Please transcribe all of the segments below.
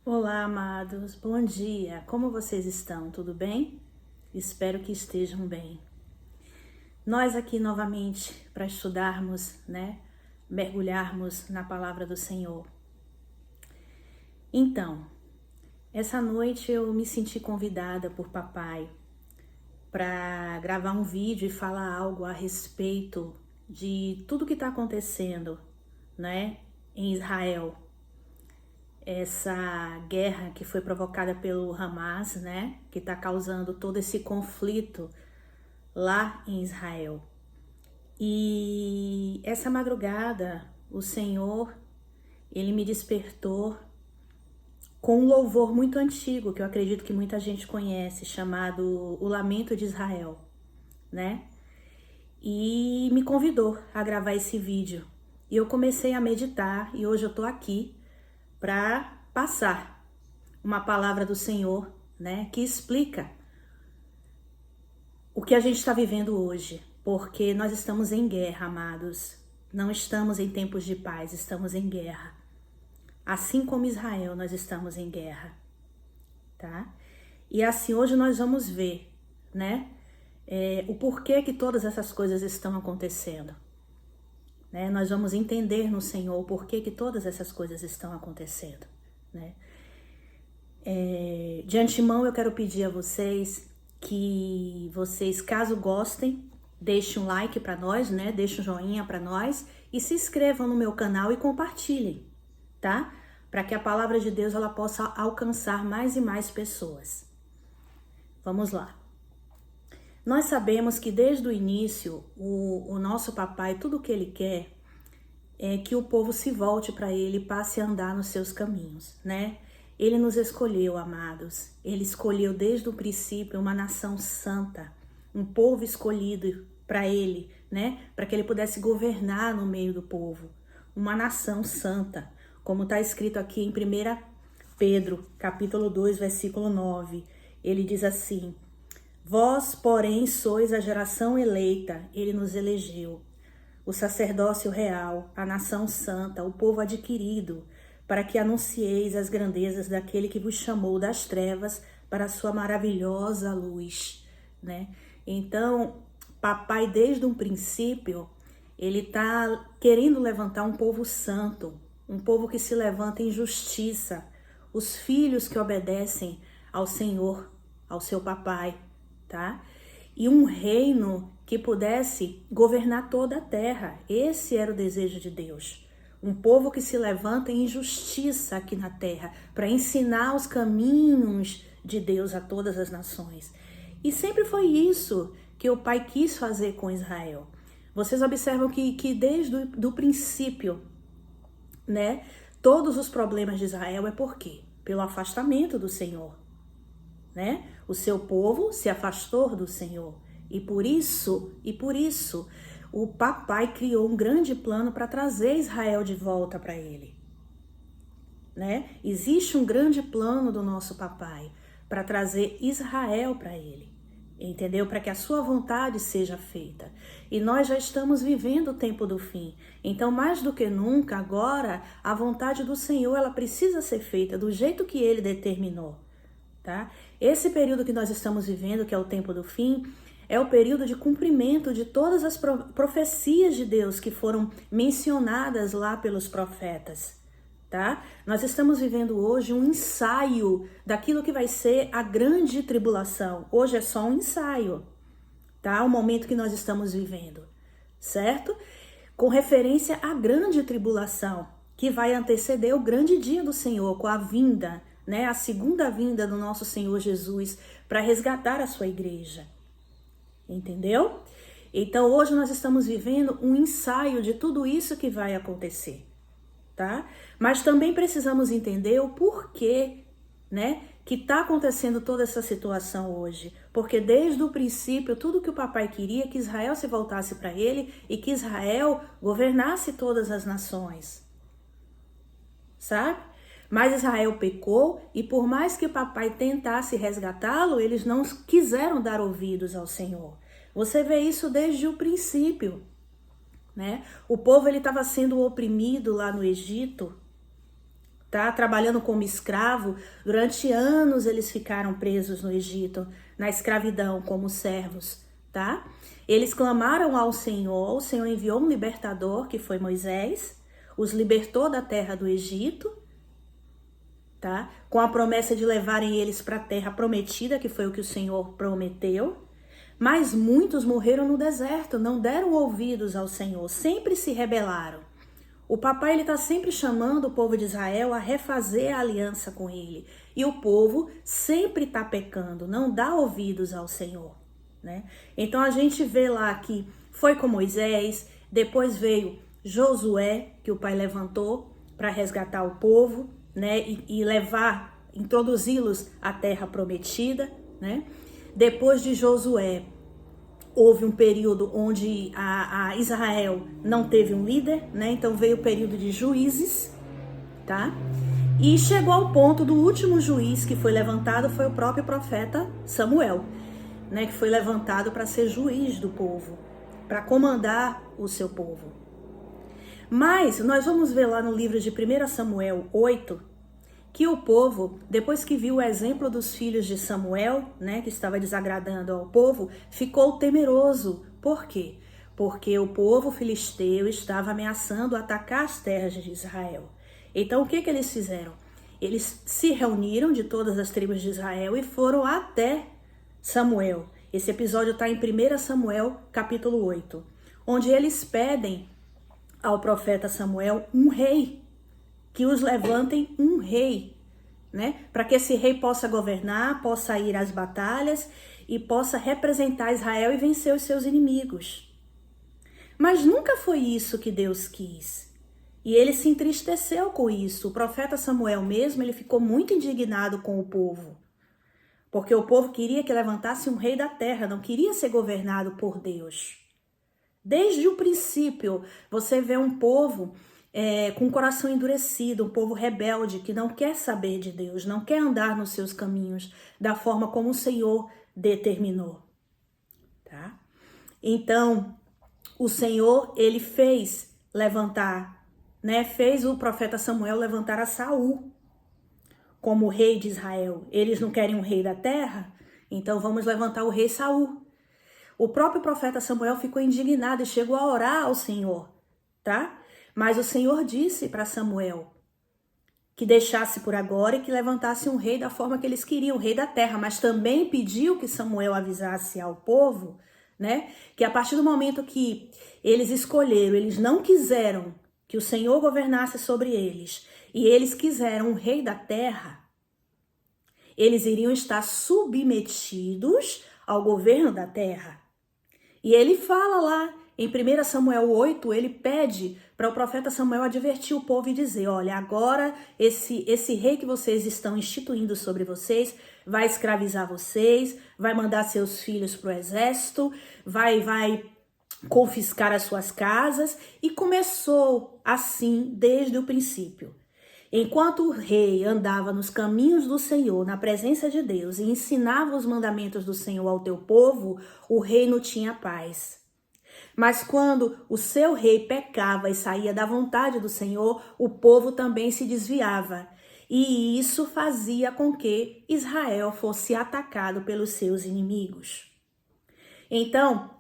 Olá, amados. Bom dia. Como vocês estão? Tudo bem? Espero que estejam bem. Nós aqui novamente para estudarmos, mergulharmos na palavra do Senhor. Então, essa noite eu me senti convidada por papai para gravar um vídeo e falar algo a respeito de tudo que está acontecendo, em Israel. Essa guerra que foi provocada pelo Hamas, que está causando todo esse conflito lá em Israel. E essa madrugada, o Senhor, Ele me despertou com um louvor muito antigo, que eu acredito que muita gente conhece, chamado O Lamento de Israel, E me convidou a gravar esse vídeo. E eu comecei a meditar e hoje eu tô aqui para passar uma palavra do Senhor, que explica o que a gente está vivendo hoje, porque nós estamos em guerra, amados. Não estamos em tempos de paz, estamos em guerra. Assim como Israel, nós estamos em guerra, tá? E assim, hoje nós vamos ver, o porquê que todas essas coisas estão acontecendo. Nós vamos entender no Senhor o porquê que todas essas coisas estão acontecendo, De antemão eu quero pedir a vocês que vocês, caso gostem, deixem um like para nós, Deixem um joinha para nós e se inscrevam no meu canal e compartilhem, tá? Para que a palavra de Deus ela possa alcançar mais e mais pessoas. Vamos lá. Nós sabemos que desde o início, o nosso papai, tudo que ele quer é que o povo se volte para ele e passe a andar nos seus caminhos, Ele nos escolheu, amados. Ele escolheu desde o princípio uma nação santa, um povo escolhido para ele, Para que ele pudesse governar no meio do povo. Uma nação santa, como está escrito aqui em 1 Pedro, capítulo 2, versículo 9. Ele diz assim: Vós, porém, sois a geração eleita, ele nos elegeu, o sacerdócio real, a nação santa, o povo adquirido, para que anuncieis as grandezas daquele que vos chamou das trevas para a sua maravilhosa luz, Então, papai, desde um princípio, ele está querendo levantar um povo santo, um povo que se levanta em justiça, os filhos que obedecem ao Senhor, ao seu papai, tá? E um reino que pudesse governar toda a terra. Esse era o desejo de Deus. Um povo que se levanta em justiça aqui na terra, para ensinar os caminhos de Deus a todas as nações. E sempre foi isso que o Pai quis fazer com Israel. Vocês observam que desde o princípio, todos os problemas de Israel é por quê? Pelo afastamento do Senhor, O seu povo se afastou do Senhor. E por isso, o papai criou um grande plano para trazer Israel de volta para ele, Existe um grande plano do nosso papai para trazer Israel para ele, entendeu? Para que a sua vontade seja feita. E nós já estamos vivendo o tempo do fim. Então, mais do que nunca, agora, a vontade do Senhor, ela precisa ser feita do jeito que ele determinou, tá? Esse período que nós estamos vivendo, que é o tempo do fim, é o período de cumprimento de todas as profecias de Deus que foram mencionadas lá pelos profetas, tá? Nós estamos vivendo hoje um ensaio daquilo que vai ser a grande tribulação. Hoje é só um ensaio, tá? O momento que nós estamos vivendo, certo? Com referência à grande tribulação, que vai anteceder o grande dia do Senhor, com a vinda, a segunda vinda do nosso Senhor Jesus para resgatar a sua igreja. Entendeu? Então hoje nós estamos vivendo um ensaio de tudo isso que vai acontecer, tá? Mas também precisamos entender o porquê, que está acontecendo toda essa situação hoje. Porque desde o princípio, tudo que o papai queria é que Israel se voltasse para ele e que Israel governasse todas as nações, sabe? Mas Israel pecou e por mais que o papai tentasse resgatá-lo, eles não quiseram dar ouvidos ao Senhor. Você vê isso desde o princípio, O povo estava sendo oprimido lá no Egito, tá? Trabalhando como escravo. Durante anos eles ficaram presos no Egito, na escravidão, como servos, tá? Eles clamaram ao Senhor, o Senhor enviou um libertador, que foi Moisés, os libertou da terra do Egito, tá? Com a promessa de levarem eles para a terra prometida, que foi o que o Senhor prometeu. Mas muitos morreram no deserto, não deram ouvidos ao Senhor, sempre se rebelaram. O papai ele está sempre chamando o povo de Israel a refazer a aliança com ele. E o povo sempre está pecando, não dá ouvidos ao Senhor, né? Então a gente vê lá que foi com Moisés, depois veio Josué, que o pai levantou para resgatar o povo, né? E levar, introduzi-los à terra prometida, né? Depois de Josué, houve um período onde a Israel não teve um líder, né? Então veio o período de juízes, tá? E chegou ao ponto do último juiz que foi levantado, foi o próprio profeta Samuel, né? Que foi levantado para ser juiz do povo, para comandar o seu povo. Mas nós vamos ver lá no livro de 1 Samuel 8, que o povo, depois que viu o exemplo dos filhos de Samuel, né, que estava desagradando ao povo, ficou temeroso. Por quê? Porque o povo filisteu estava ameaçando atacar as terras de Israel. Então, o que eles fizeram? Eles se reuniram de todas as tribos de Israel e foram até Samuel. Esse episódio está em 1 Samuel, capítulo 8, onde eles pedem ao profeta Samuel um rei, que os levantem um rei, né? Para que esse rei possa governar, possa ir às batalhas e possa representar Israel e vencer os seus inimigos. Mas nunca foi isso que Deus quis. E ele se entristeceu com isso. O profeta Samuel mesmo, ele ficou muito indignado com o povo. Porque o povo queria que levantasse um rei da terra, não queria ser governado por Deus. Desde o princípio, você vê um povo com o coração endurecido, um povo rebelde que não quer saber de Deus, não quer andar nos seus caminhos da forma como o Senhor determinou, tá? Então, o Senhor, ele fez levantar, né? Fez o profeta Samuel levantar a Saul como rei de Israel. Eles não querem um rei da terra? Então vamos levantar o rei Saul. O próprio profeta Samuel ficou indignado e chegou a orar ao Senhor, tá? Mas o Senhor disse para Samuel que deixasse por agora e que levantasse um rei da forma que eles queriam, o rei da terra. Mas também pediu que Samuel avisasse ao povo, né? Que a partir do momento que eles escolheram, eles não quiseram que o Senhor governasse sobre eles, e eles quiseram um rei da terra, eles iriam estar submetidos ao governo da terra. E ele fala lá, em 1 Samuel 8, ele pede para o profeta Samuel advertir o povo e dizer, olha, agora esse rei que vocês estão instituindo sobre vocês vai escravizar vocês, vai mandar seus filhos para o exército, vai confiscar as suas casas. E começou assim desde o princípio. Enquanto o rei andava nos caminhos do Senhor, na presença de Deus, e ensinava os mandamentos do Senhor ao teu povo, o reino tinha paz. Mas quando o seu rei pecava e saía da vontade do Senhor, o povo também se desviava. E isso fazia com que Israel fosse atacado pelos seus inimigos. Então,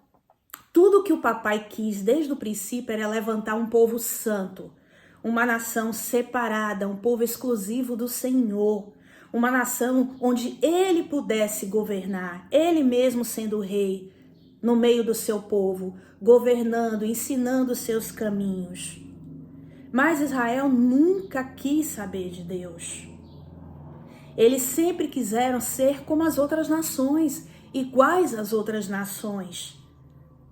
tudo que o papai quis desde o princípio era levantar um povo santo, uma nação separada, um povo exclusivo do Senhor, uma nação onde ele pudesse governar, ele mesmo sendo o rei, no meio do seu povo, governando, ensinando os seus caminhos. Mas Israel nunca quis saber de Deus. Eles sempre quiseram ser como as outras nações, iguais às outras nações,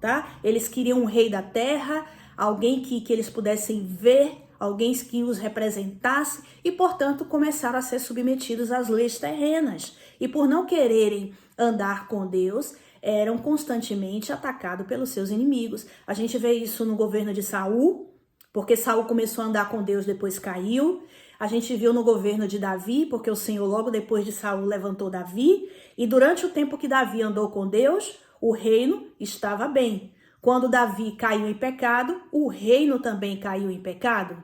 tá? Eles queriam um rei da terra, alguém que eles pudessem ver, alguém que os representasse e, portanto, começaram a ser submetidos às leis terrenas. E por não quererem andar com Deus, eram constantemente atacados pelos seus inimigos. A gente vê isso no governo de Saul, porque Saul começou a andar com Deus, depois caiu. A gente viu no governo de Davi, porque o Senhor logo depois de Saul levantou Davi. E durante o tempo que Davi andou com Deus, o reino estava bem. Quando Davi caiu em pecado, o reino também caiu em pecado.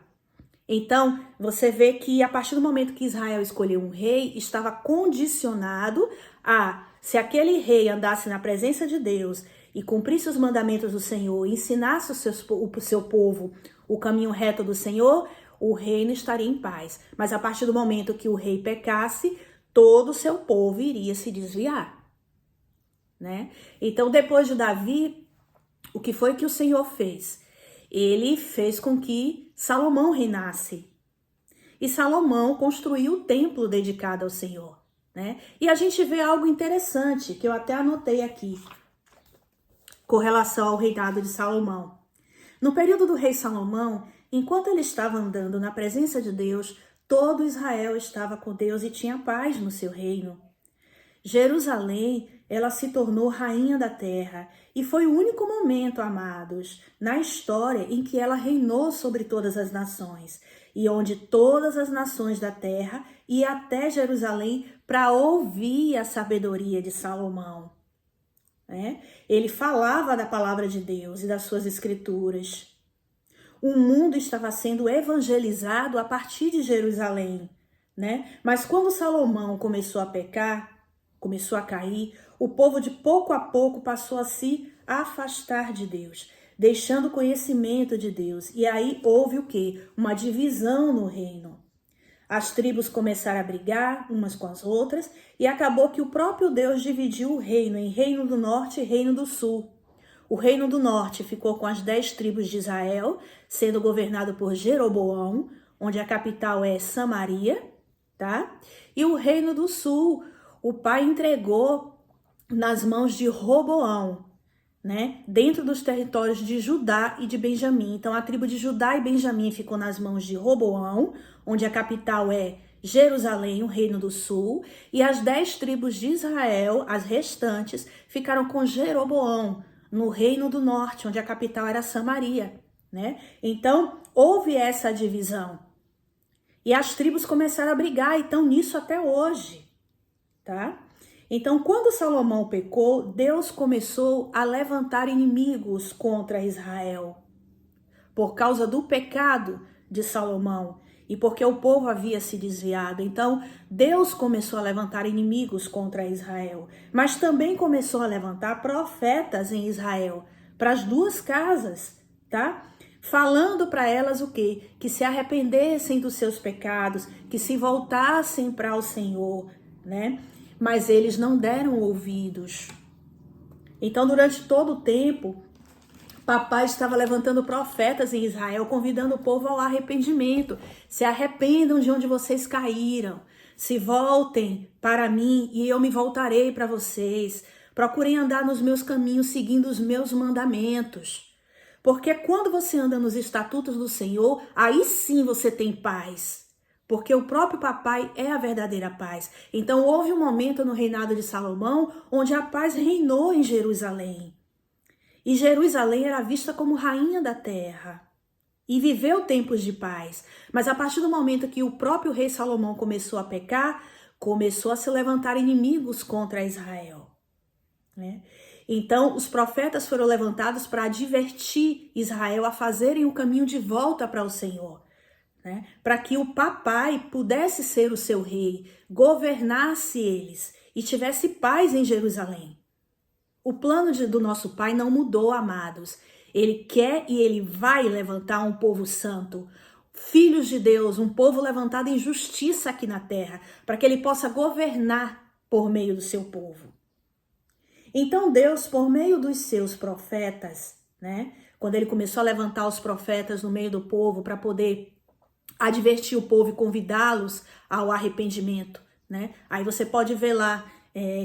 Então, você vê que a partir do momento que Israel escolheu um rei, estava condicionado a, se aquele rei andasse na presença de Deus e cumprisse os mandamentos do Senhor, ensinasse o seu povo o caminho reto do Senhor, o reino estaria em paz. Mas a partir do momento que o rei pecasse, todo o seu povo iria se desviar, né? Então, depois de Davi, o que foi que o Senhor fez? Ele fez com que Salomão reinasse. E Salomão construiu o templo dedicado ao Senhor, né? E a gente vê algo interessante, que eu até anotei aqui, com relação ao reinado de Salomão. No período do rei Salomão, enquanto ele estava andando na presença de Deus, todo Israel estava com Deus e tinha paz no seu reino. Jerusalém, ela se tornou rainha da terra e foi o único momento, amados, na história em que ela reinou sobre todas as nações e onde todas as nações da terra iam até Jerusalém para ouvir a sabedoria de Salomão, né? Ele falava da palavra de Deus e das suas escrituras. O mundo estava sendo evangelizado a partir de Jerusalém, né? Mas quando Salomão começou a pecar, começou a cair, o povo de pouco a pouco passou a se afastar de Deus, deixando o conhecimento de Deus. E aí houve o quê? Uma divisão no reino. As tribos começaram a brigar umas com as outras e acabou que o próprio Deus dividiu o reino em reino do norte e reino do sul. O reino do norte ficou com as 10 tribos de Israel, sendo governado por Jeroboão, onde a capital é Samaria, tá? E o reino do sul, o pai entregou nas mãos de Roboão, né? Dentro dos territórios de Judá e de Benjamim. Então a tribo de Judá e Benjamim ficou nas mãos de Roboão, onde a capital é Jerusalém, o reino do sul, e as 10 tribos de Israel, as restantes, ficaram com Jeroboão, no reino do norte, onde a capital era Samaria, né? Então houve essa divisão. E as tribos começaram a brigar e estão nisso até hoje, tá? Então, quando Salomão pecou, Deus começou a levantar inimigos contra Israel. Por causa do pecado de Salomão e porque o povo havia se desviado. Então, Deus começou a levantar inimigos contra Israel. Mas também começou a levantar profetas em Israel, para as duas casas, tá? Falando para elas o quê? Que se arrependessem dos seus pecados, que se voltassem para o Senhor, né? Mas eles não deram ouvidos. Então, durante todo o tempo, papai estava levantando profetas em Israel, convidando o povo ao arrependimento. Se arrependam de onde vocês caíram. Se voltem para mim e eu me voltarei para vocês. Procurem andar nos meus caminhos, seguindo os meus mandamentos. Porque quando você anda nos estatutos do Senhor, aí sim você tem paz. Porque o próprio papai é a verdadeira paz. Então houve um momento no reinado de Salomão onde a paz reinou em Jerusalém. E Jerusalém era vista como rainha da terra. E viveu tempos de paz. Mas a partir do momento que o próprio rei Salomão começou a pecar, começou a se levantar inimigos contra Israel, né? Então os profetas foram levantados para advertir Israel a fazerem o caminho de volta para o Senhor, né? Para que o papai pudesse ser o seu rei, governasse eles e tivesse paz em Jerusalém. O plano do nosso pai não mudou, amados. Ele quer e ele vai levantar um povo santo, filhos de Deus, um povo levantado em justiça aqui na terra, para que ele possa governar por meio do seu povo. Então Deus, por meio dos seus profetas, né? Quando ele começou a levantar os profetas no meio do povo para poder advertir o povo e convidá-los ao arrependimento, né? Aí você pode ver lá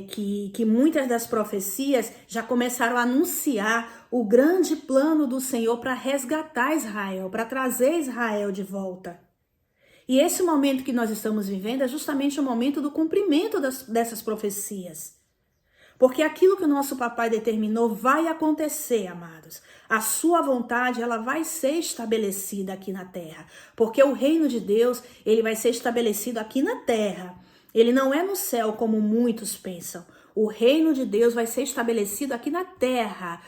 que muitas das profecias já começaram a anunciar o grande plano do Senhor para resgatar Israel, para trazer Israel de volta. E esse momento que nós estamos vivendo é justamente o momento do cumprimento dessas profecias. Porque aquilo que o nosso papai determinou vai acontecer, amados. A sua vontade, ela vai ser estabelecida aqui na terra. Porque o reino de Deus, ele vai ser estabelecido aqui na terra. Ele não é no céu como muitos pensam. O reino de Deus vai ser estabelecido aqui na terra.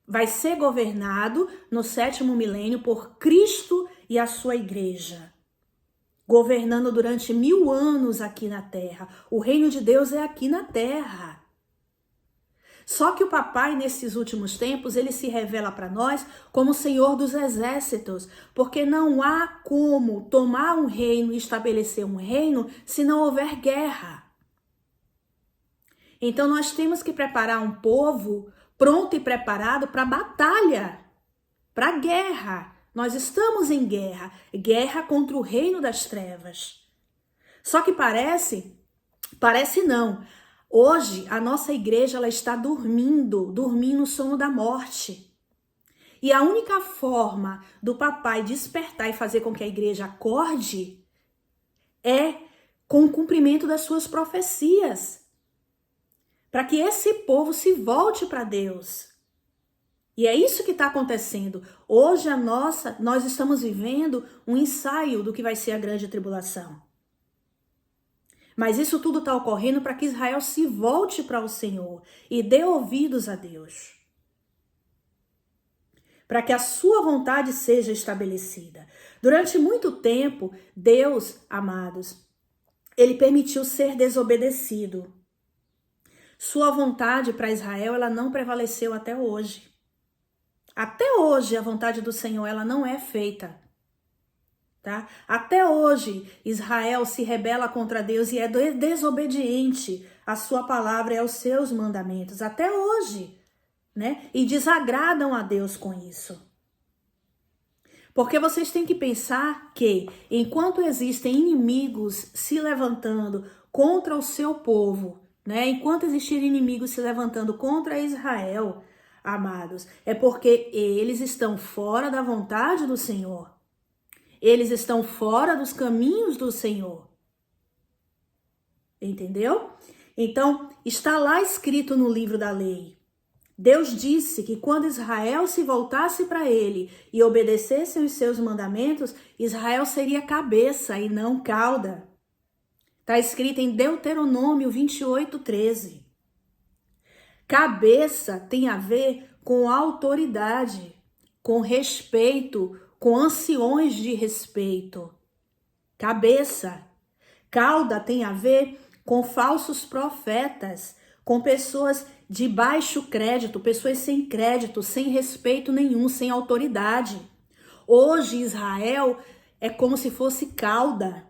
Vai ser governado no 7º milênio por Cristo e a sua igreja, governando durante 1000 anos aqui na terra. O reino de Deus é aqui na terra. Só que o papai, nesses últimos tempos, ele se revela para nós como o Senhor dos exércitos, porque não há como tomar um reino e estabelecer um reino se não houver guerra. Então nós temos que preparar um povo pronto e preparado para a batalha, para a guerra. Nós estamos em guerra, guerra contra o reino das trevas. Só que parece não. Hoje a nossa igreja ela está dormindo o sono da morte. E a única forma do papai despertar e fazer com que a igreja acorde é com o cumprimento das suas profecias, para que esse povo se volte para Deus. E é isso que está acontecendo. Hoje nós estamos vivendo um ensaio do que vai ser a grande tribulação. Mas isso tudo está ocorrendo para que Israel se volte para o Senhor e dê ouvidos a Deus. Para que a sua vontade seja estabelecida. Durante muito tempo, Deus, amados, ele permitiu ser desobedecido. Sua vontade para Israel, ela não prevaleceu até hoje. Até hoje, a vontade do Senhor, ela não é feita. Tá? Até hoje, Israel se rebela contra Deus e é desobediente à sua palavra e aos seus mandamentos. Até hoje, né? E desagradam a Deus com isso. Porque vocês têm que pensar que, enquanto existem inimigos se levantando contra o seu povo, né? Enquanto existirem inimigos se levantando contra Israel, amados, é porque eles estão fora da vontade do Senhor. Eles estão fora dos caminhos do Senhor. Entendeu? Então, está lá escrito no livro da lei. Deus disse que quando Israel se voltasse para ele e obedecesse os seus mandamentos, Israel seria cabeça e não cauda. Está escrito em Deuteronômio 28:13. Cabeça tem a ver com autoridade, com respeito, com anciões de respeito. Cabeça. Cauda tem a ver com falsos profetas, com pessoas de baixo crédito, pessoas sem crédito, sem respeito nenhum, sem autoridade. Hoje Israel é como se fosse cauda.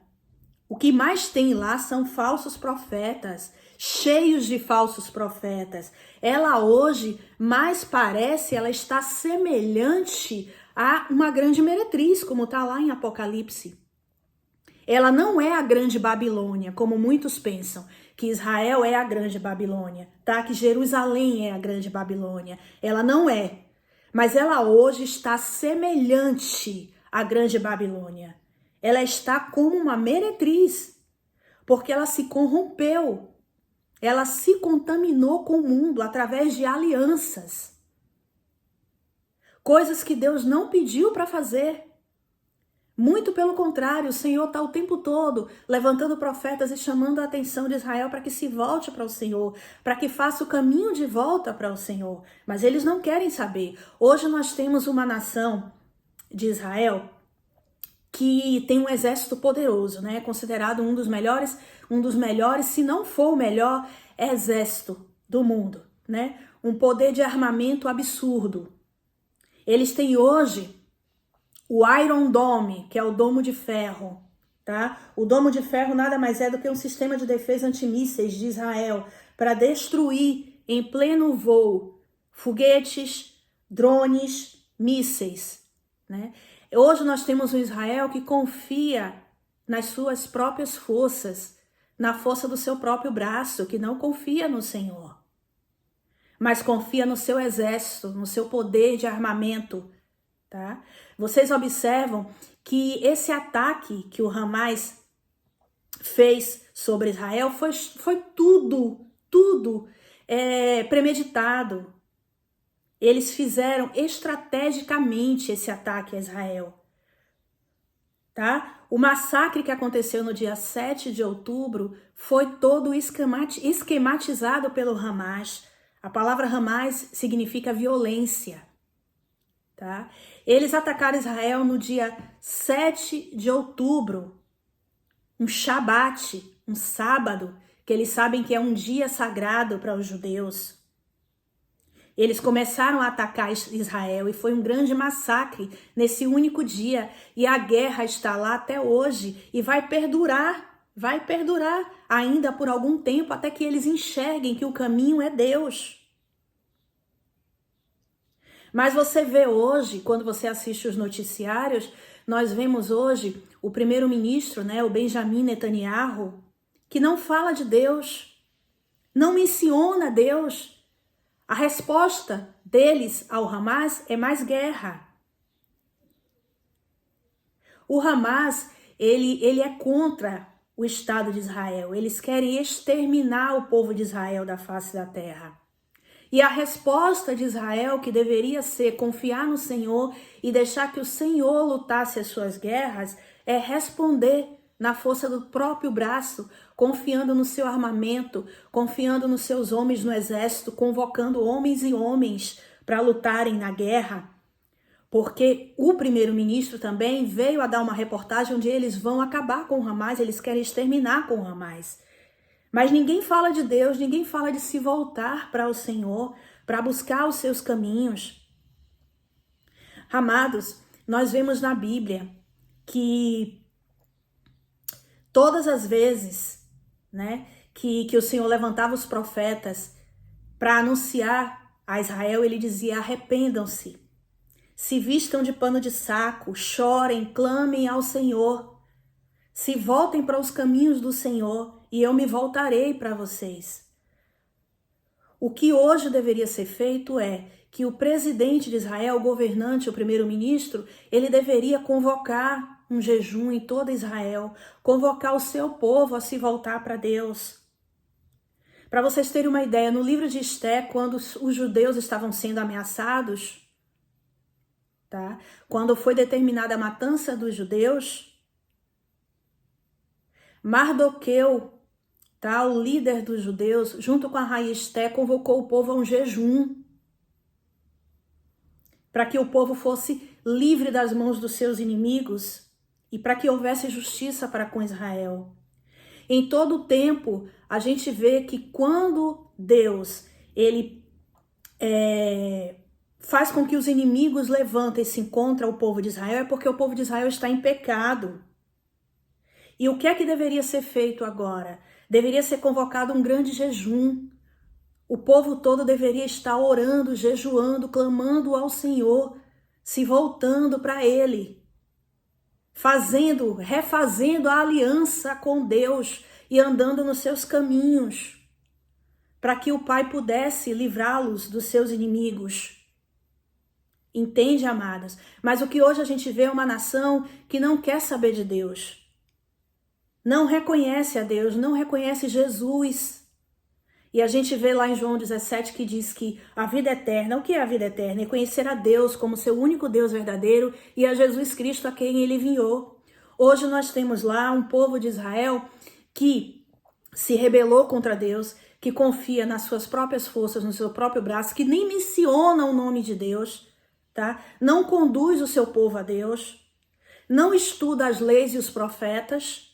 O que mais tem lá são falsos profetas, cheios de falsos profetas. Ela hoje mais parece, ela está semelhante a uma grande meretriz, como está lá em Apocalipse. Ela não é a grande Babilônia, como muitos pensam, que Israel é a grande Babilônia, tá? Que Jerusalém é a grande Babilônia. Ela não é. Mas ela hoje está semelhante à grande Babilônia. Ela está como uma meretriz, porque ela se corrompeu. Ela se contaminou com o mundo através de alianças. Coisas que Deus não pediu para fazer. Muito pelo contrário, o Senhor está o tempo todo levantando profetas e chamando a atenção de Israel para que se volte para o Senhor, para que faça o caminho de volta para o Senhor. Mas eles não querem saber. Hoje nós temos uma nação de Israel que tem um exército poderoso, né? Considerado um dos melhores, se não for o melhor exército do mundo, né? Um poder de armamento absurdo. Eles têm hoje o Iron Dome, que é o domo de ferro, tá? O domo de ferro nada mais é do que um sistema de defesa antimísseis de Israel para destruir em pleno voo foguetes, drones, mísseis, né? Hoje nós temos um Israel que confia nas suas próprias forças, na força do seu próprio braço, que não confia no Senhor, mas confia no seu exército, no seu poder de armamento. Tá? Vocês observam que esse ataque que o Hamas fez sobre Israel foi tudo premeditado. Eles fizeram estrategicamente esse ataque a Israel. Tá? O massacre que aconteceu no dia 7 de outubro foi todo esquematizado pelo Hamas. A palavra Hamas significa violência. tá? Eles atacaram Israel no dia 7 de outubro, um Shabat, um sábado, que eles sabem que é um dia sagrado para os judeus. Eles começaram a atacar Israel e foi um grande massacre nesse único dia. E a guerra está lá até hoje e vai perdurar ainda por algum tempo até que eles enxerguem que o caminho é Deus. Mas você vê hoje, quando você assiste os noticiários, nós vemos hoje o primeiro-ministro, né, o Benjamin Netanyahu, que não fala de Deus, não menciona Deus. A resposta deles ao Hamas é mais guerra. O Hamas, ele é contra o Estado de Israel. Eles querem exterminar o povo de Israel da face da terra. E a resposta de Israel, que deveria ser confiar no Senhor e deixar que o Senhor lutasse as suas guerras, é responder na força do próprio braço, confiando no seu armamento, confiando nos seus homens no exército, convocando homens e homens para lutarem na guerra. Porque o primeiro-ministro também veio a dar uma reportagem onde eles vão acabar com o Hamas, eles querem exterminar com o Hamas. Mas ninguém fala de Deus, ninguém fala de se voltar para o Senhor, para buscar os seus caminhos. Amados, nós vemos na Bíblia que todas as vezes, né, que o Senhor levantava os profetas para anunciar a Israel, ele dizia: arrependam-se, se vistam de pano de saco, chorem, clamem ao Senhor, se voltem para os caminhos do Senhor e eu me voltarei para vocês. O que hoje deveria ser feito é que o presidente de Israel, o governante, o primeiro-ministro, ele deveria convocar um jejum em toda Israel, convocar o seu povo a se voltar para Deus. Para vocês terem uma ideia, no livro de Esté, quando os judeus estavam sendo ameaçados, tá? Quando foi determinada a matança dos judeus, Mardoqueu, tá, o líder dos judeus, junto com a rainha Esté, convocou o povo a um jejum para que o povo fosse livre das mãos dos seus inimigos e para que houvesse justiça para com Israel. Em todo o tempo, a gente vê que quando Deus ele faz com que os inimigos levantem-se contra o povo de Israel, é porque o povo de Israel está em pecado. E o que é que deveria ser feito agora? Deveria ser convocado um grande jejum. O povo todo deveria estar orando, jejuando, clamando ao Senhor, se voltando para Ele, refazendo a aliança com Deus e andando nos seus caminhos, para que o Pai pudesse livrá-los dos seus inimigos. Entende, amados? Mas o que hoje a gente vê é uma nação que não quer saber de Deus. Não reconhece a Deus, não reconhece Jesus. E a gente vê lá em João 17 que diz que a vida eterna, o que é a vida eterna? É conhecer a Deus como seu único Deus verdadeiro e a Jesus Cristo a quem Ele enviou. Hoje nós temos lá um povo de Israel que se rebelou contra Deus, que confia nas suas próprias forças, no seu próprio braço, que nem menciona o nome de Deus, tá? Não conduz o seu povo a Deus, não estuda as leis e os profetas,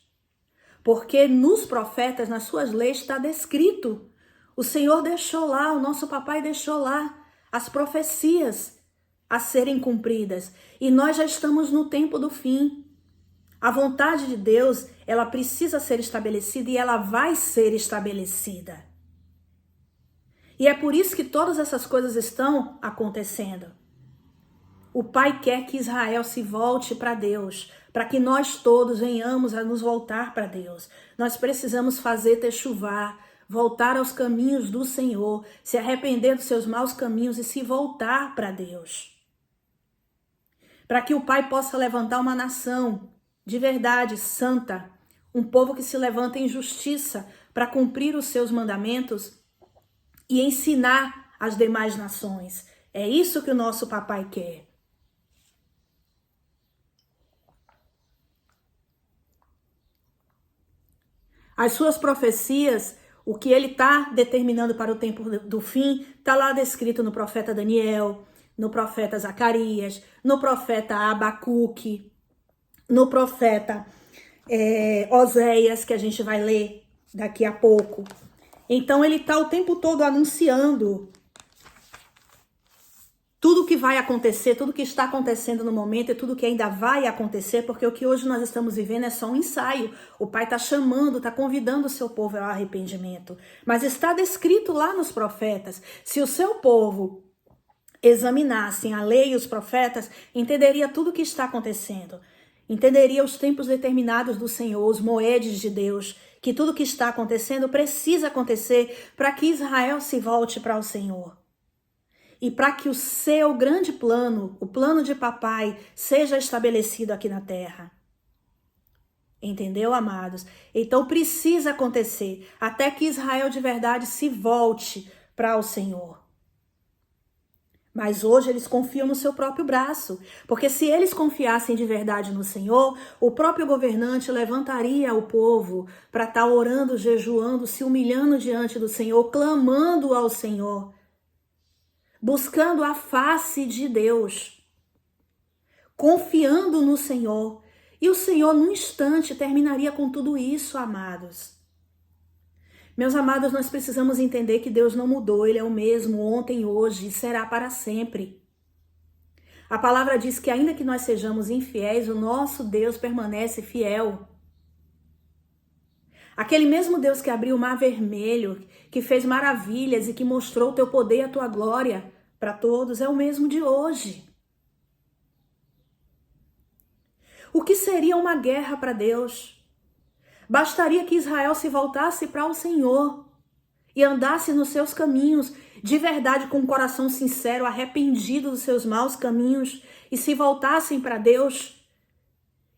porque nos profetas, nas suas leis, está descrito. O Senhor deixou lá, o nosso papai deixou lá as profecias a serem cumpridas. E nós já estamos no tempo do fim. A vontade de Deus, ela precisa ser estabelecida e ela vai ser estabelecida. E é por isso que todas essas coisas estão acontecendo. O Pai quer que Israel se volte para Deus, para que nós todos venhamos a nos voltar para Deus. Nós precisamos fazer techuvá, voltar aos caminhos do Senhor, se arrepender dos seus maus caminhos e se voltar para Deus. Para que o Pai possa levantar uma nação de verdade, santa, um povo que se levanta em justiça para cumprir os seus mandamentos e ensinar as demais nações. É isso que o nosso papai quer. As suas profecias, o que ele está determinando para o tempo do fim, está lá descrito no profeta Daniel, no profeta Zacarias, no profeta Abacuque, no profeta Oséias, que a gente vai ler daqui a pouco. Então ele está o tempo todo anunciando tudo que vai acontecer, tudo que está acontecendo no momento e tudo que ainda vai acontecer, porque o que hoje nós estamos vivendo é só um ensaio. O Pai está chamando, está convidando o seu povo ao arrependimento. Mas está descrito lá nos profetas. Se o seu povo examinassem a lei e os profetas, entenderia tudo o que está acontecendo. Entenderia os tempos determinados do Senhor, os moedes de Deus, que tudo que está acontecendo precisa acontecer para que Israel se volte para o Senhor. E para que o seu grande plano, o plano de papai, seja estabelecido aqui na terra. Entendeu, amados? Então precisa acontecer até que Israel de verdade se volte para o Senhor. Mas hoje eles confiam no seu próprio braço, porque se eles confiassem de verdade no Senhor, o próprio governante levantaria o povo para estar orando, jejuando, se humilhando diante do Senhor, clamando ao Senhor, buscando a face de Deus, confiando no Senhor. E o Senhor, num instante, terminaria com tudo isso, amados. Meus amados, nós precisamos entender que Deus não mudou, Ele é o mesmo ontem, hoje e será para sempre. A palavra diz que ainda que nós sejamos infiéis, o nosso Deus permanece fiel. Aquele mesmo Deus que abriu o mar vermelho, que fez maravilhas e que mostrou o teu poder e a tua glória para todos, é o mesmo de hoje. O que seria uma guerra para Deus? Bastaria que Israel se voltasse para o Senhor e andasse nos seus caminhos, de verdade, com um coração sincero, arrependido dos seus maus caminhos, e se voltassem para Deus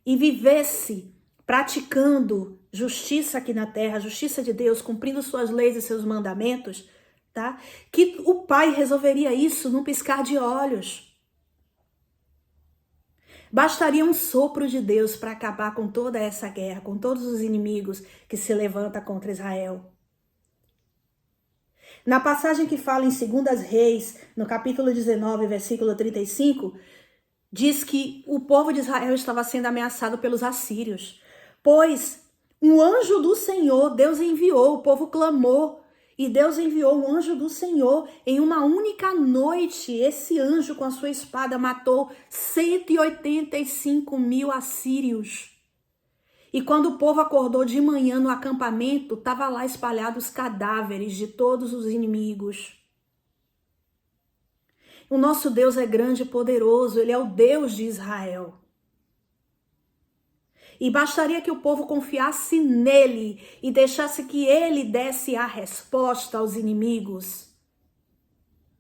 e vivesse praticando justiça aqui na terra, justiça de Deus, cumprindo suas leis e seus mandamentos, tá? Que o Pai resolveria isso num piscar de olhos. Bastaria um sopro de Deus para acabar com toda essa guerra, com todos os inimigos que se levantam contra Israel. Na passagem que fala em 2 Reis, no capítulo 19, versículo 35, diz que o povo de Israel estava sendo ameaçado pelos assírios. Pois um anjo do Senhor, Deus enviou, o povo clamou, e Deus enviou o anjo do Senhor em uma única noite. Esse anjo com a sua espada matou 185 mil assírios. E quando o povo acordou de manhã no acampamento, estavam lá espalhados os cadáveres de todos os inimigos. O nosso Deus é grande e poderoso, Ele é o Deus de Israel. E bastaria que o povo confiasse nele e deixasse que ele desse a resposta aos inimigos.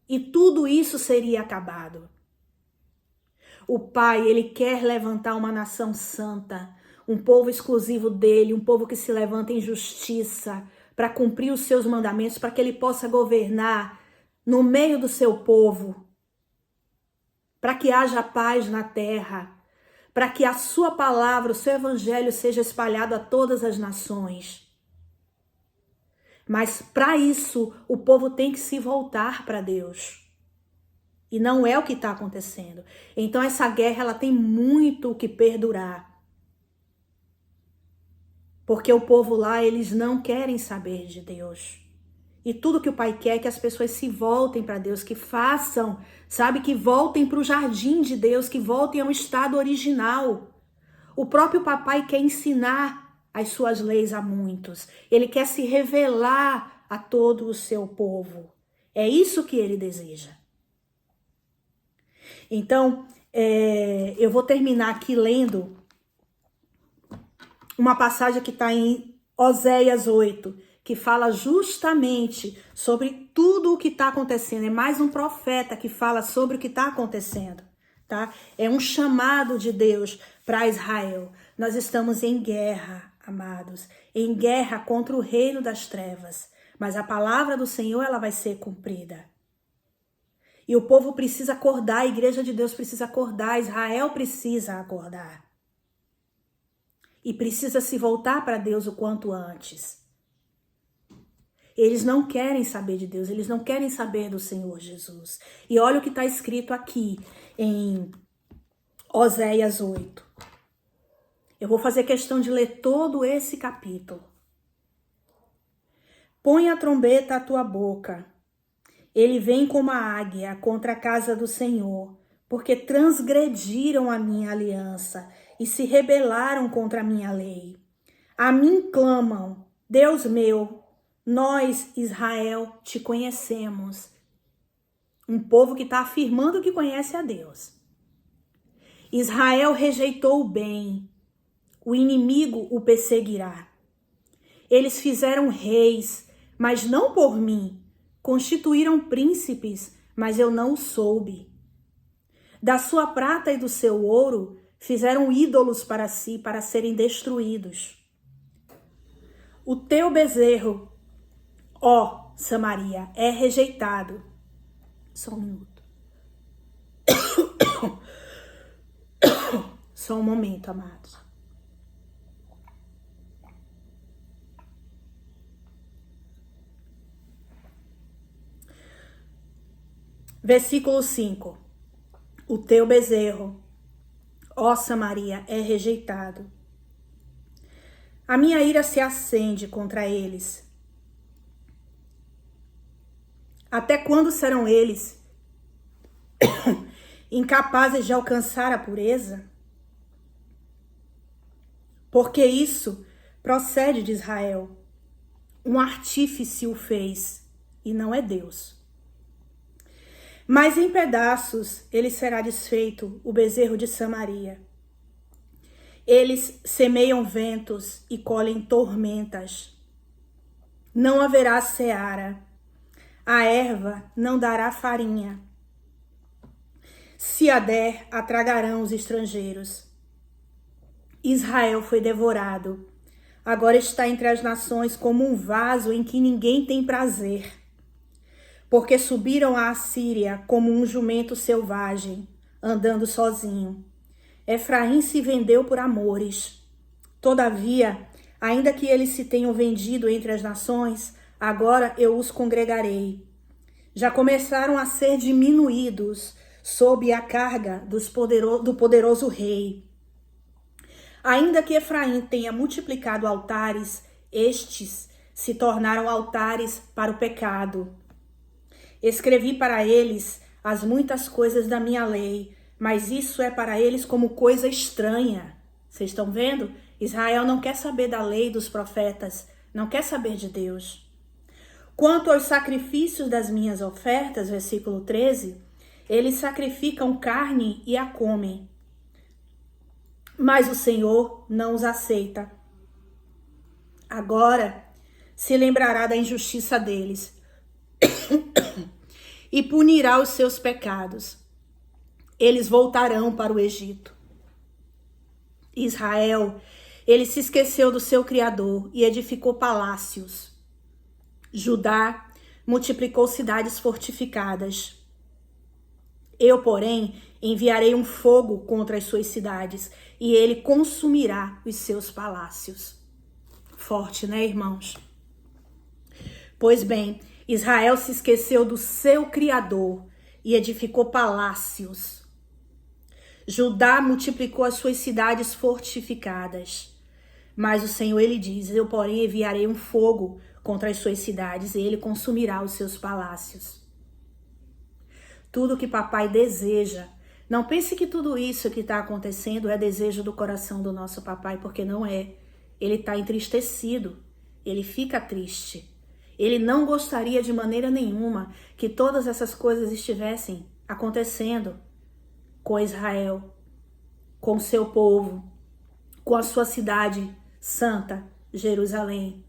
E tudo isso seria acabado. O Pai, Ele quer levantar uma nação santa, um povo exclusivo dele, um povo que se levanta em justiça para cumprir os seus mandamentos, para que Ele possa governar no meio do seu povo, para que haja paz na terra, para que a sua palavra, o seu evangelho seja espalhado a todas as nações. Mas para isso, o povo tem que se voltar para Deus. E não é o que está acontecendo. Então essa guerra, ela tem muito o que perdurar. Porque o povo lá, eles não querem saber de Deus. E tudo que o Pai quer é que as pessoas se voltem para Deus, que façam, sabe, que voltem para o jardim de Deus, que voltem ao estado original. O próprio papai quer ensinar as suas leis a muitos. Ele quer se revelar a todo o seu povo. É isso que ele deseja. Então, eu vou terminar aqui lendo uma passagem que está em Oséias 8, que fala justamente sobre tudo o que está acontecendo. É mais um profeta que fala sobre o que está acontecendo, tá? É um chamado de Deus para Israel. Nós estamos em guerra, amados, em guerra contra o reino das trevas. Mas a palavra do Senhor, ela vai ser cumprida. E o povo precisa acordar, a igreja de Deus precisa acordar, Israel precisa acordar. E precisa se voltar para Deus o quanto antes. Eles não querem saber de Deus, eles não querem saber do Senhor Jesus. E olha o que está escrito aqui em Oséias 8. Eu vou fazer questão de ler todo esse capítulo. Põe a trombeta à tua boca. Ele vem como a águia contra a casa do Senhor, porque transgrediram a minha aliança e se rebelaram contra a minha lei. A mim clamam, Deus meu, nós, Israel, te conhecemos. Um povo que está afirmando que conhece a Deus. Israel rejeitou o bem, o inimigo o perseguirá. Eles fizeram reis, mas não por mim. Constituíram príncipes, mas eu não soube. Da sua prata e do seu ouro, fizeram ídolos para si, para serem destruídos. O teu bezerro, ó Samaria, é rejeitado. Só um minuto. Só um momento, amados. Versículo 5. O teu bezerro, ó Samaria, é rejeitado. A minha ira se acende contra eles. Até quando serão eles incapazes de alcançar a pureza? Porque isso procede de Israel. Um artífice o fez, e não é Deus. Mas em pedaços ele será desfeito, o bezerro de Samaria. Eles semeiam ventos e colhem tormentas. Não haverá seara. A erva não dará farinha. Se a der, a tragarão os estrangeiros. Israel foi devorado. Agora está entre as nações como um vaso em que ninguém tem prazer. Porque subiram à Assíria como um jumento selvagem, andando sozinho. Efraim se vendeu por amores. Todavia, ainda que eles se tenham vendido entre as nações, agora eu os congregarei. Já começaram a ser diminuídos sob a carga do poderoso rei. Ainda que Efraim tenha multiplicado altares, estes se tornaram altares para o pecado. Escrevi para eles as muitas coisas da minha lei, mas isso é para eles como coisa estranha. Vocês estão vendo? Israel não quer saber da lei dos profetas, não quer saber de Deus. Quanto aos sacrifícios das minhas ofertas, versículo 13, eles sacrificam carne e a comem, mas o Senhor não os aceita. Agora se lembrará da injustiça deles e punirá os seus pecados. Eles voltarão para o Egito. Israel, ele se esqueceu do seu Criador e edificou palácios. Judá multiplicou cidades fortificadas. Eu, porém, enviarei um fogo contra as suas cidades e ele consumirá os seus palácios. Forte, né, irmãos? Pois bem, Israel se esqueceu do seu Criador e edificou palácios. Judá multiplicou as suas cidades fortificadas. Mas o Senhor, ele diz, eu, porém, enviarei um fogo contra as suas cidades e ele consumirá os seus palácios. Tudo que papai deseja. Não pense que tudo isso que está acontecendo é desejo do coração do nosso papai, porque não é. Ele está entristecido, ele fica triste. Ele não gostaria de maneira nenhuma que todas essas coisas estivessem acontecendo com Israel, com o seu povo, com a sua cidade santa, Jerusalém.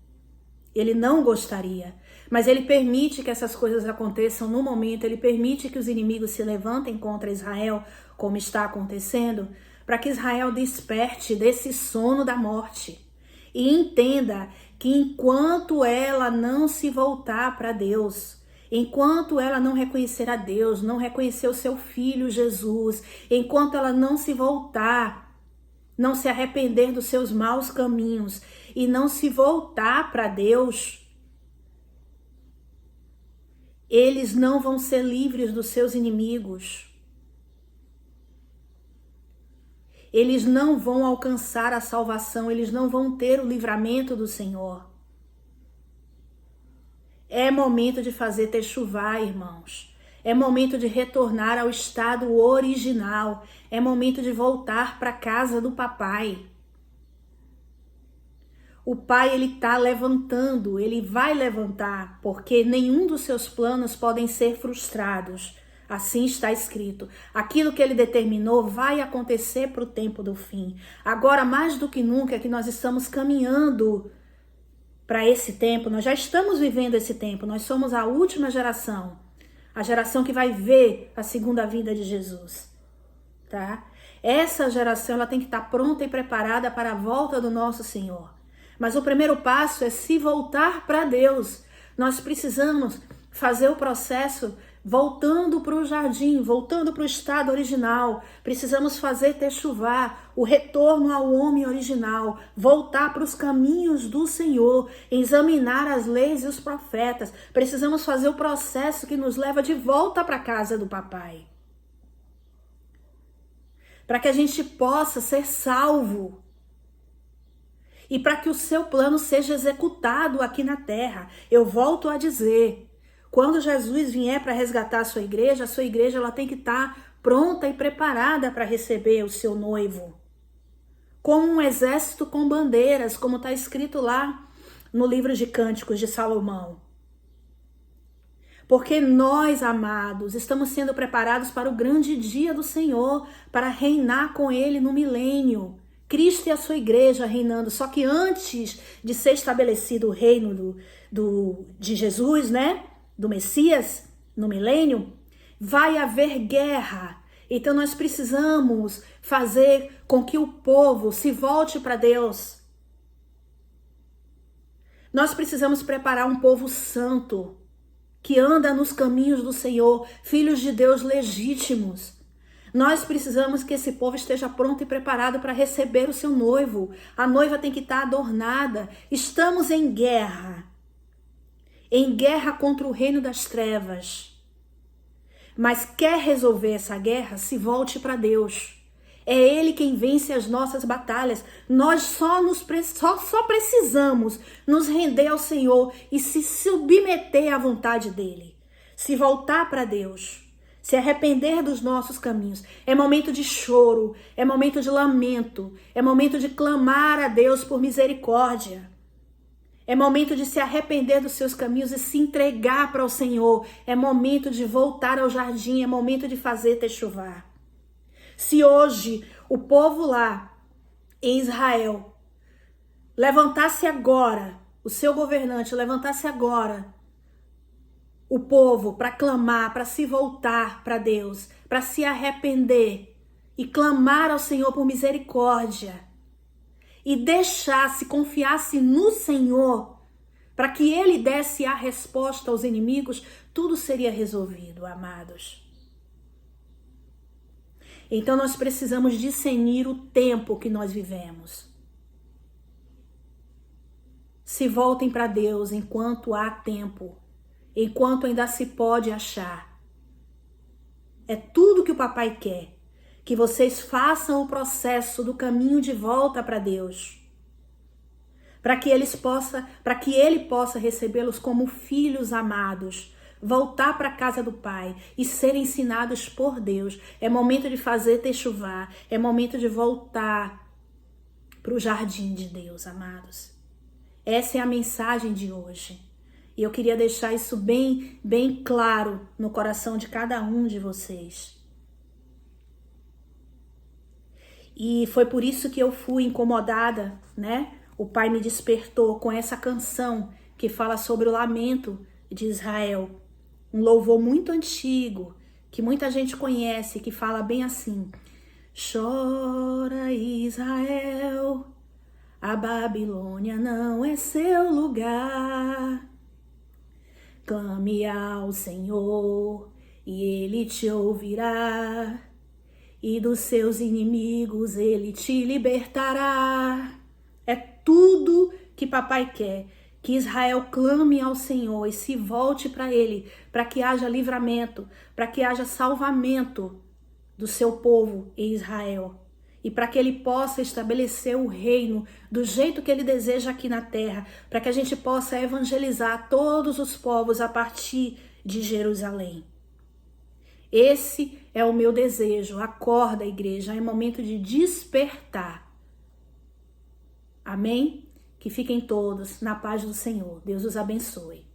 Ele não gostaria, mas ele permite que essas coisas aconteçam no momento, ele permite que os inimigos se levantem contra Israel, como está acontecendo, para que Israel desperte desse sono da morte e entenda que enquanto ela não se voltar para Deus, enquanto ela não reconhecer a Deus, não reconhecer o seu filho Jesus, enquanto ela não se voltar, não se arrepender dos seus maus caminhos e não se voltar para Deus, Eles não vão ser livres dos seus inimigos. Eles não vão alcançar a salvação, eles não vão ter o livramento do Senhor. É momento de fazer techuvá, irmãos. É momento de retornar ao estado original. É momento de voltar para a casa do papai. O pai, ele está levantando, ele vai levantar, porque nenhum dos seus planos podem ser frustrados. Assim está escrito. Aquilo que ele determinou vai acontecer para o tempo do fim. Agora, mais do que nunca, é que nós estamos caminhando para esse tempo. Nós já estamos vivendo esse tempo. Nós somos a última geração. A geração que vai ver a segunda vinda de Jesus. Tá? Essa geração, ela tem que estar pronta e preparada para a volta do nosso Senhor. Mas o primeiro passo é se voltar para Deus. Nós precisamos fazer o processo voltando para o jardim, voltando para o estado original. Precisamos fazer techuvá, o retorno ao homem original, voltar para os caminhos do Senhor, examinar as leis e os profetas. Precisamos fazer o processo que nos leva de volta para a casa do papai. Para que a gente possa ser salvo. E para que o seu plano seja executado aqui na terra. Eu volto a dizer, quando Jesus vier para resgatar a sua igreja ela tem que estar pronta e preparada para receber o seu noivo. Como um exército com bandeiras, como está escrito lá no livro de Cânticos de Salomão. Porque nós, amados, estamos sendo preparados para o grande dia do Senhor, para reinar com Ele no milênio. Cristo e a sua igreja reinando. Só que antes de ser estabelecido o reino de Jesus, né? Do Messias, no milênio, vai haver guerra. Então nós precisamos fazer com que o povo se volte para Deus. Nós precisamos preparar um povo santo, que anda nos caminhos do Senhor, filhos de Deus legítimos. Nós precisamos que esse povo esteja pronto e preparado para receber o seu noivo. A noiva tem que estar adornada. Estamos em guerra contra o reino das trevas. Mas quer resolver essa guerra? Se volte para Deus. É Ele quem vence as nossas batalhas. Nós só precisamos nos render ao Senhor e se submeter à vontade dEle. Se voltar para Deus. Se arrepender dos nossos caminhos. É momento de choro, é momento de lamento, é momento de clamar a Deus por misericórdia. É momento de se arrepender dos seus caminhos e se entregar para o Senhor. É momento de voltar ao jardim, é momento de fazer techuvá. Se hoje o povo lá em Israel levantasse agora, o seu governante levantasse agora, o povo para clamar, para se voltar para Deus, para se arrepender e clamar ao Senhor por misericórdia e deixasse, confiasse no Senhor para que Ele desse a resposta aos inimigos, tudo seria resolvido, amados. Então nós precisamos discernir o tempo que nós vivemos. Se voltem para Deus enquanto há tempo. Enquanto ainda se pode achar. É tudo que o papai quer. Que vocês façam o processo do caminho de volta para Deus. Para que Ele possa recebê-los como filhos amados. Voltar para a casa do Pai e ser ensinados por Deus. É momento de fazer techuvá. É momento de voltar para o jardim de Deus, amados. Essa é a mensagem de hoje. E eu queria deixar isso bem claro no coração de cada um de vocês. E foi por isso que eu fui incomodada, né? O Pai me despertou com essa canção que fala sobre o lamento de Israel. Um louvor muito antigo, que muita gente conhece, que fala bem assim. Chora, Israel, a Babilônia não é seu lugar. Clame ao Senhor e Ele te ouvirá, e dos seus inimigos Ele te libertará. É tudo que papai quer, Que Israel clame ao Senhor e se volte para Ele, para que haja livramento, para que haja salvamento do seu povo em Israel. E para que Ele possa estabelecer o reino do jeito que Ele deseja aqui na terra, para que a gente possa evangelizar todos os povos a partir de Jerusalém. Esse é o meu desejo. Acorda, igreja, é momento de despertar. Amém? Que fiquem todos na paz do Senhor. Deus os abençoe.